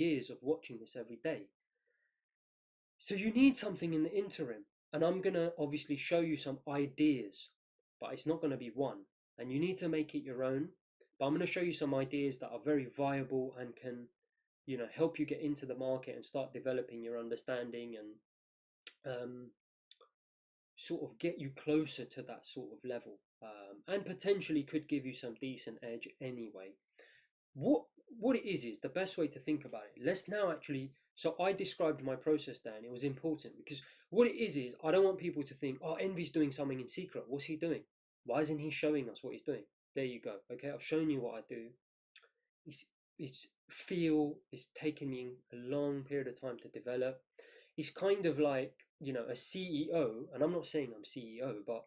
years of watching this every day. So you need something in the interim. And I'm going to obviously show you some ideas, but it's not going to be one. And you need to make it your own. But I'm going to show you some ideas that are very viable and can, help you get into the market and start developing your understanding and sort of get you closer to that sort of level, and potentially could give you some decent edge anyway. What it is the best way to think about it. Let's now actually. So I described my process there, and it was important because what it is I don't want people to think, oh, Envy's doing something in secret. What's he doing? Why isn't he showing us what he's doing? There you go. Okay, I've shown you what I do. It's it's taken me a long period of time to develop. It's kind of like, a CEO, and I'm not saying I'm CEO, but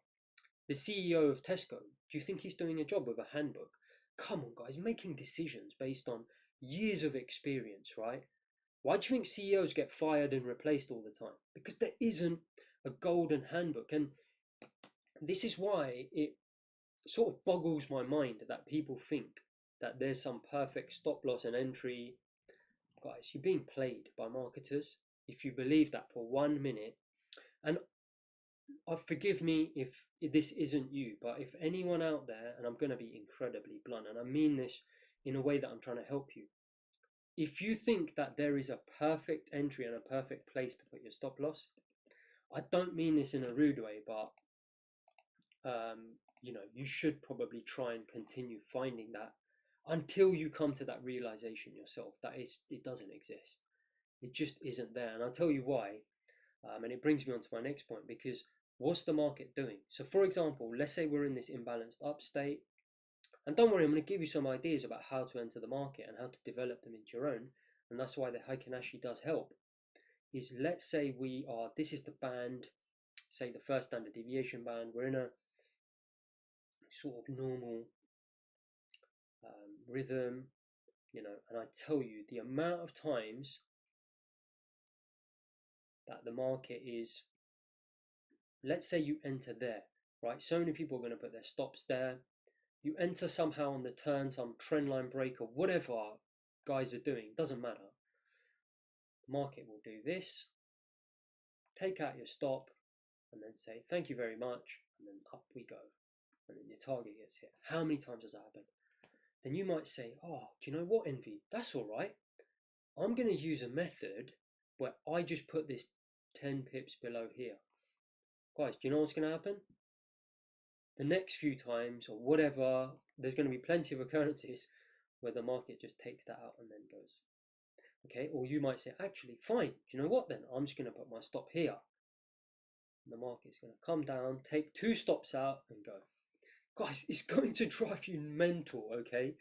the CEO of Tesco, do you think he's doing a job with a handbook? Come on, guys, making decisions based on years of experience, right? Why do you think CEOs get fired and replaced all the time? Because there isn't a golden handbook. And this is why it sort of boggles my mind that people think that there's some perfect stop loss and entry. Guys, you're being played by marketers if you believe that for 1 minute. And forgive me if this isn't you, but if anyone out there, and I'm going to be incredibly blunt, and I mean this in a way that I'm trying to help you, if you think that there is a perfect entry and a perfect place to put your stop loss, I don't mean this in a rude way, but you should probably try and continue finding that until you come to that realization yourself that it doesn't exist. It just isn't there, and I'll tell you why. And it brings me on to my next point, because what's the market doing? So for example, let's say we're in this imbalanced up state, and don't worry, I'm going to give you some ideas about how to enter the market and how to develop them into your own, and that's why the Heikin Ashi does help. Is let's say this is the band, say the first standard deviation band, we're in a sort of normal rhythm, and I tell you the amount of times that the market is, let's say you enter there, right? So many people are going to put their stops there. You enter somehow on the turn, some trend line break or whatever guys are doing, doesn't matter. Market will do this, take out your stop, and then say thank you very much, and then up we go, and then your target gets hit. How many times does that happen? Then you might say, oh, do you know what, Envy? That's all right. I'm going to use a method where I just put this 10 pips below here. Guys, do you know what's going to happen? The next few times or whatever, there's going to be plenty of occurrences where the market just takes that out and then goes. Okay, or you might say, actually, fine. Do you know what then? I'm just going to put my stop here. And the market's going to come down, take 2 stops out and go. Guys, it's going to drive you mental, okay?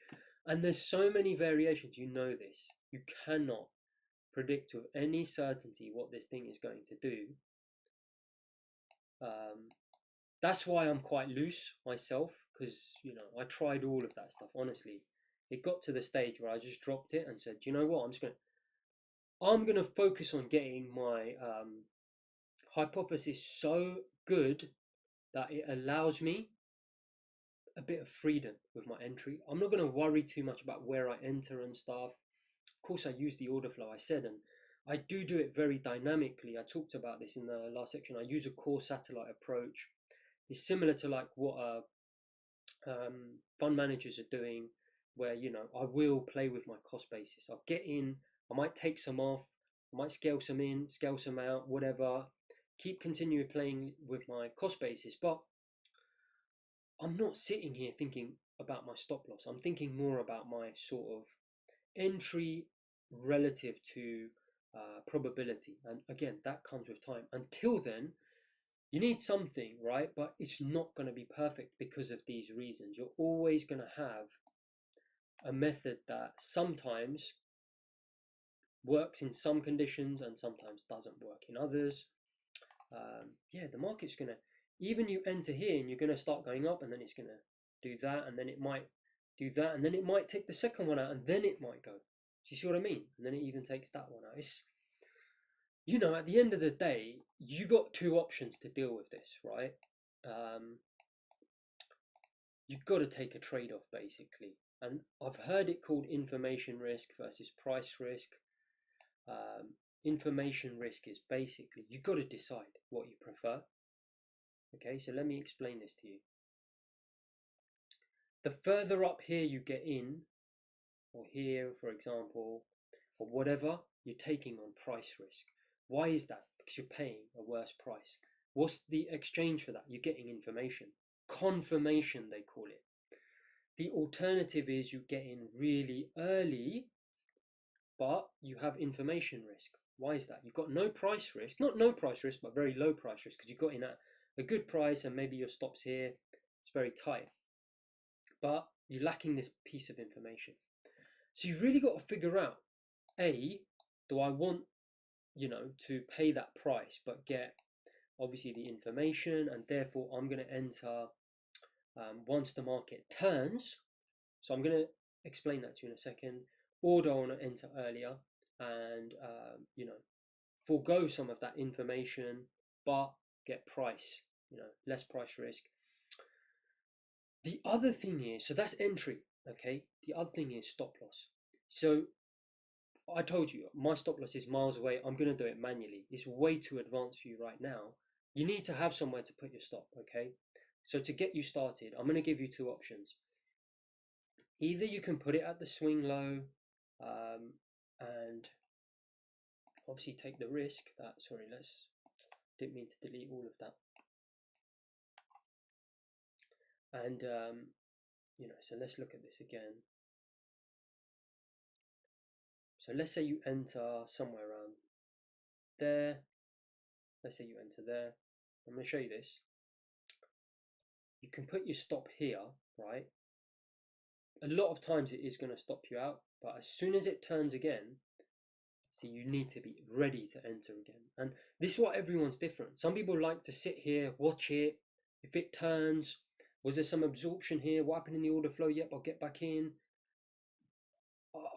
And there's so many variations, you know this. You cannot predict with any certainty what this thing is going to do. That's why I'm quite loose myself, because I tried all of that stuff. Honestly, it got to the stage where I just dropped it and said, you know what, I'm gonna focus on getting my hypothesis so good that it allows me a bit of freedom with my entry. I'm not going to worry too much about where I enter and stuff. Of course, I use the order flow I said, and I do it very dynamically. I talked about this in the last section. I use a core satellite approach. It's similar to like what fund managers are doing, where I will play with my cost basis. I'll get in, I might take some off, I might scale some in, scale some out, whatever. Keep continuing playing with my cost basis, but I'm not sitting here thinking about my stop loss. I'm thinking more about my sort of entry relative to probability. And again, that comes with time. Until then, you need something, right? But it's not going to be perfect because of these reasons. You're always going to have a method that sometimes works in some conditions and sometimes doesn't work in others. Yeah, the market's going to, even you enter here and you're going to start going up, and then it's going to do that, and then it might do that, and then it might take the second one out, and then it might go. Do you see what I mean? And then it even takes that one out. It's, at the end of the day, you got 2 options to deal with this, right? You've got to take a trade-off, basically. And I've heard it called information risk versus price risk. Information risk is basically, you've got to decide what you prefer. Okay, so let me explain this to you. The further up here you get in, or here, for example, or whatever, you're taking on price risk. Why is that? Because you're paying a worse price. What's the exchange for that? You're getting information. Confirmation, they call it. The alternative is you get in really early, but you have information risk. Why is that? You've got no price risk, not no price risk, but very low price risk, because you got in at a good price and maybe your stops here, it's very tight. But you're lacking this piece of information. So you've really got to figure out, A, do I want, to pay that price, but get obviously the information, and therefore I'm going to enter once the market turns. So I'm going to explain that to you in a second. Or do I want to enter earlier and, forego some of that information, but get price, less price risk. The other thing is, so that's entry, okay? The other thing is stop loss. So I told you, my stop loss is miles away. I'm going to do it manually. It's way too advanced for you right now. You need to have somewhere to put your stop, okay? So to get you started, I'm going to give you two options. Either you can put it at the swing low and obviously take the risk that, sorry, didn't mean to delete all of that. And, so let's look at this again. So let's say you enter somewhere around there. Let's say you enter there. I'm going to show you this. You can put your stop here, right? A lot of times it is going to stop you out, but as soon as it turns again, see, you need to be ready to enter again. And this is why everyone's different. Some people like to sit here, watch it. If it turns, was there some absorption here? What happened in the order flow? Yep, I'll get back in.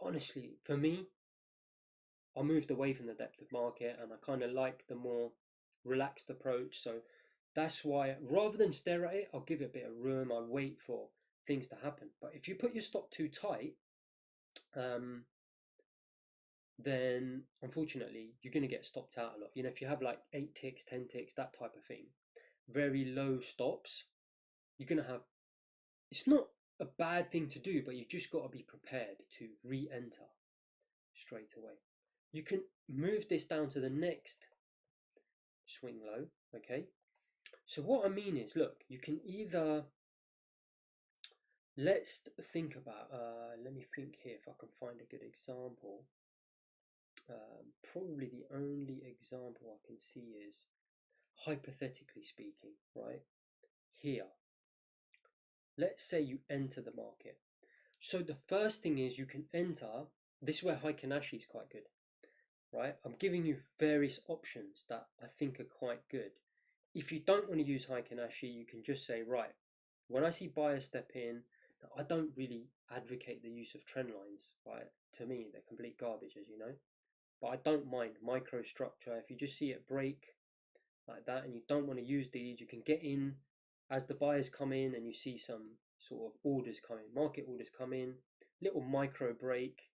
Honestly, for me, I moved away from the depth of market, and I kind of like the more relaxed approach. So that's why, rather than stare at it, I'll give it a bit of room. I wait for things to happen. But if you put your stop too tight, then unfortunately you're going to get stopped out a lot. If you have like 8 ticks, 10 ticks, that type of thing, very low stops, you're going to have, it's not a bad thing to do, but you've just got to be prepared to re-enter straight away. You can move this down to the next swing low, okay? So what I mean is, look, you can either, let's think about, let me think here if I can find a good example. Probably the only example I can see is, hypothetically speaking, right? Here, let's say you enter the market. So the first thing is you can enter, this is where Heikin Ashi is quite good, right? I'm giving you various options that I think are quite good. If you don't want to use Heikin Ashi, you can just say, right, when I see buyers step in, I don't really advocate the use of trend lines, right? To me, they're complete garbage, as you know. But I don't mind microstructure. If you just see it break like that and you don't want to use these, you can get in as the buyers come in and you see some sort of orders come in, market orders come in, little micro break.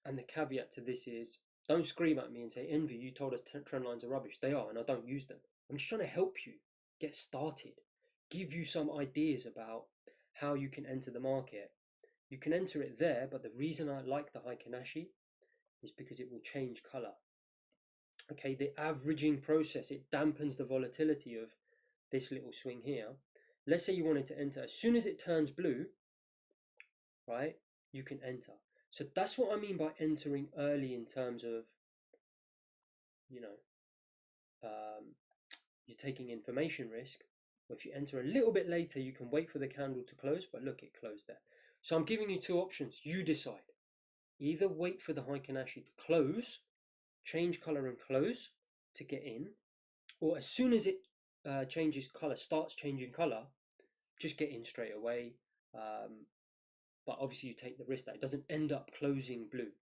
And the caveat to this is, don't scream at me and say, Envy, you told us trend lines are rubbish. They are, and I don't use them. I'm just trying to help you get started, give you some ideas about how you can enter the market. You can enter it there, but the reason I like the Heikin Ashi is because it will change color. Okay, the averaging process, it dampens the volatility of this little swing here. Let's say you wanted to enter. As soon as it turns blue, right, you can enter. So that's what I mean by entering early in terms of, you're taking information risk. Or if you enter a little bit later, you can wait for the candle to close, but look, it closed there. So I'm giving you two options. You decide. Either wait for the Heikin Ashi to close, change color and close to get in, or as soon as it changes color, starts changing color, just get in straight away. But obviously you take the risk that it doesn't end up closing blue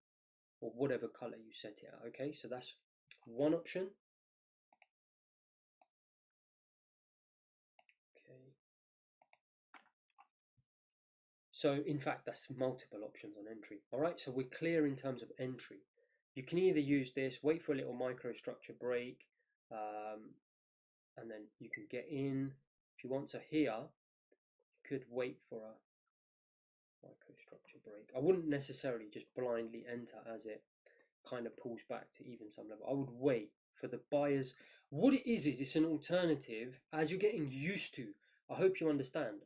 or whatever color you set it at. Okay, so that's one option. Okay. So in fact, that's multiple options on entry. All right, so we're clear in terms of entry. You can either use this, wait for a little microstructure break, and then you can get in. If you want to here, you could wait for a microstructure break. I wouldn't necessarily just blindly enter as it kind of pulls back to even some level. I would wait for the buyers. What it is it's an alternative as you're getting used to. I hope you understand.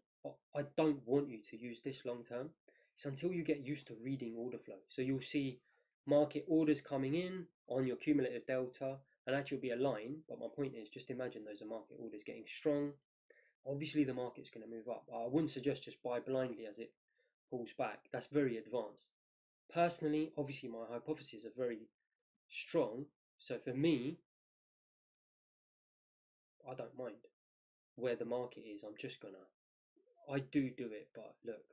I don't want you to use this long term. It's until you get used to reading order flow. So you'll see market orders coming in on your cumulative delta, and actually will be a line. But my point is, just imagine those are market orders getting strong. Obviously, the market's going to move up. I wouldn't suggest just buy blindly as it pulls back. That's very advanced. Personally, obviously, my hypotheses are very strong. So for me, I don't mind where the market is. I'm just gonna, I do it, but look,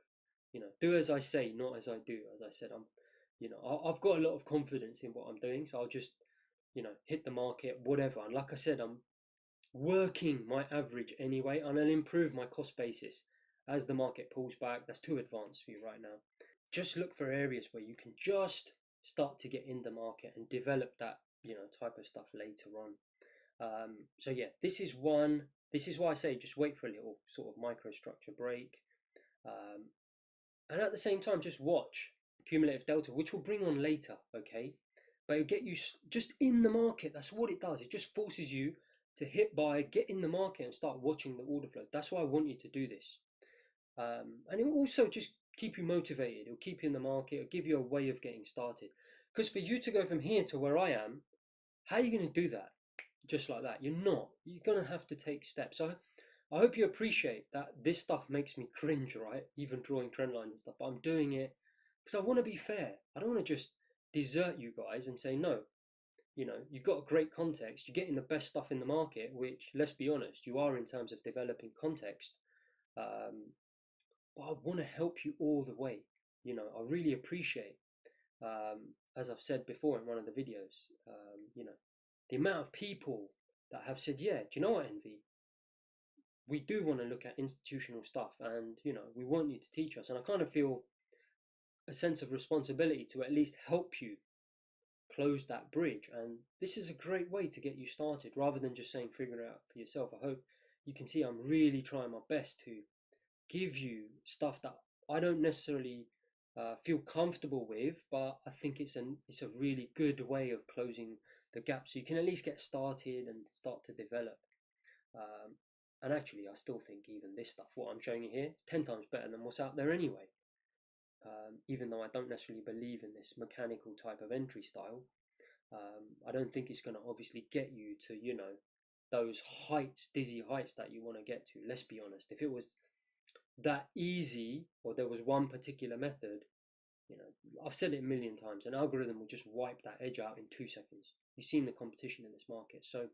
do as I say, not as I do. As I said, I've got a lot of confidence in what I'm doing, so I'll just, hit the market, whatever. And like I said, I'm working my average anyway, and I'll improve my cost basis as the market pulls back. That's too advanced for you right now. Just look for areas where you can just start to get in the market and develop that, type of stuff later on. So yeah, this is one. This is why I say just wait for a little sort of microstructure break, um, and at the same time just watch cumulative delta, which we'll bring on later. Okay, but it'll get you just in the market. That's what it does. It just forces you to hit buy, get in the market, and start watching the order flow. That's why I want you to do this, and it will also just keep you motivated. It'll keep you in the market. It'll give you a way of getting started. Because for you to go from here to where I am, how are you going to do that? Just like that. You're not. You're going to have to take steps. So I hope you appreciate that this stuff makes me cringe, right? Even drawing trend lines and stuff. But I'm doing it because I want to be fair. I don't want to just desert you guys and say, no, you've got a great context. You're getting the best stuff in the market, which, let's be honest, you are in terms of developing context. But I want to help you all the way. I really appreciate, as I've said before in one of the videos, the amount of people that have said, yeah, do you know what, Envy? We do want to look at institutional stuff and, we want you to teach us. And I kind of feel a sense of responsibility to at least help you close that bridge. And this is a great way to get you started rather than just saying figure it out for yourself. I hope you can see I'm really trying my best to give you stuff that I don't necessarily feel comfortable with, but I think it's a really good way of closing the gap, so you can at least get started and start to develop. And actually, I still think even this stuff, what I'm showing you here, is 10 times better than what's out there anyway. Even though I don't necessarily believe in this mechanical type of entry style, I don't think it's going to obviously get you to those heights, dizzy heights that you want to get to. Let's be honest. If it was that easy, or there was one particular method, I've said it a million times, an algorithm will just wipe that edge out in 2 seconds. You've seen the competition in this market. So